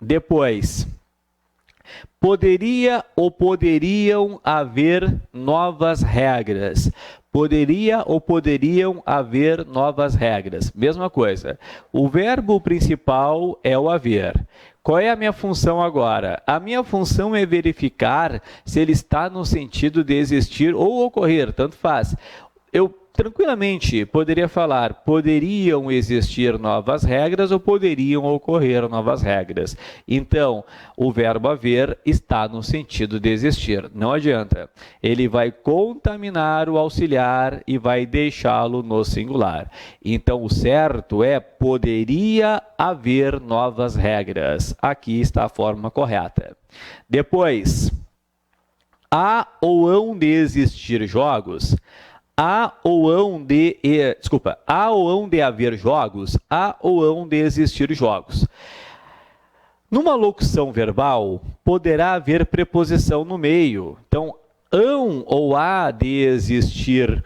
Depois, poderia ou poderiam haver novas regras. Poderia ou poderiam haver novas regras. Mesma coisa. O verbo principal é o haver. Qual é a minha função agora? A minha função é verificar se ele está no sentido de existir ou ocorrer, tanto faz. Eu tranquilamente poderia falar, poderiam existir novas regras ou poderiam ocorrer novas regras. Então, o verbo haver está no sentido de existir. Não adianta. Ele vai contaminar o auxiliar e vai deixá-lo no singular. Então, o certo é poderia haver novas regras. Aqui está a forma correta. Depois, há ou hão de existir jogos? Há ou hão de haver jogos? Há ou hão de existir jogos? Numa locução verbal, poderá haver preposição no meio. Então, hão ou há de existir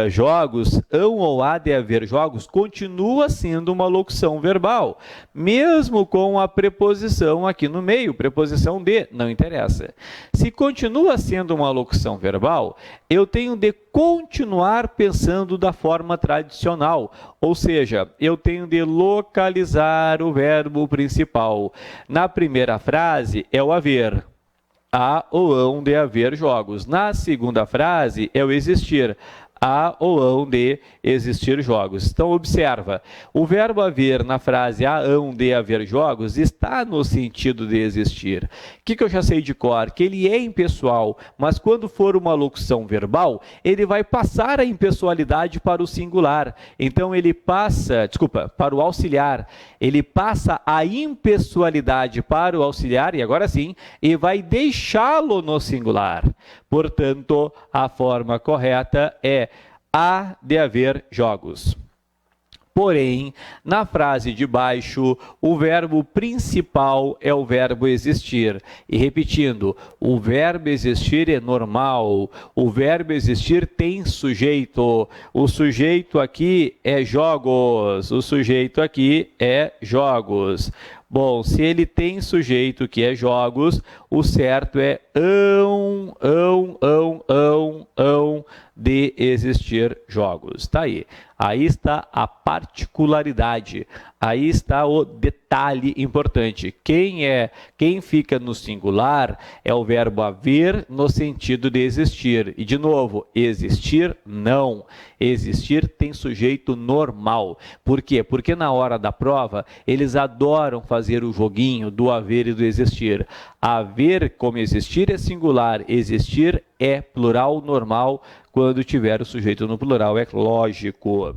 jogos, hão ou há de haver jogos, continua sendo uma locução verbal, mesmo com a preposição aqui no meio, preposição de, não interessa. Se continua sendo uma locução verbal, eu tenho de continuar pensando da forma tradicional, ou seja, eu tenho de localizar o verbo principal. Na primeira frase é o haver. Há ou hão de haver jogos. Na segunda frase é o existir. Há ou hão de existir jogos. Então, observa, o verbo haver na frase há hão de haver jogos está no sentido de existir. O que eu já sei de cor? Que ele é impessoal, mas quando for uma locução verbal, ele vai passar a impessoalidade para o singular. Então, ele passa, para o auxiliar, ele passa a impessoalidade para o auxiliar, e agora sim, e vai deixá-lo no singular. Portanto, a forma correta é há de haver jogos. Porém, na frase de baixo, o verbo principal é o verbo existir. E repetindo, o verbo existir é normal. O verbo existir tem sujeito. O sujeito aqui é jogos. O sujeito aqui é jogos. Bom, se ele tem sujeito que é jogos, o certo é hão de existir jogos. Está aí. Aí está a particularidade. Aí está o detalhe importante. Quem fica no singular é o verbo haver no sentido de existir. E, de novo, existir não. Existir tem sujeito normal. Por quê? Porque na hora da prova, eles adoram fazer o joguinho do haver e do existir. Haver como existir é singular, existir é plural normal. Quando tiver o sujeito no plural, é lógico.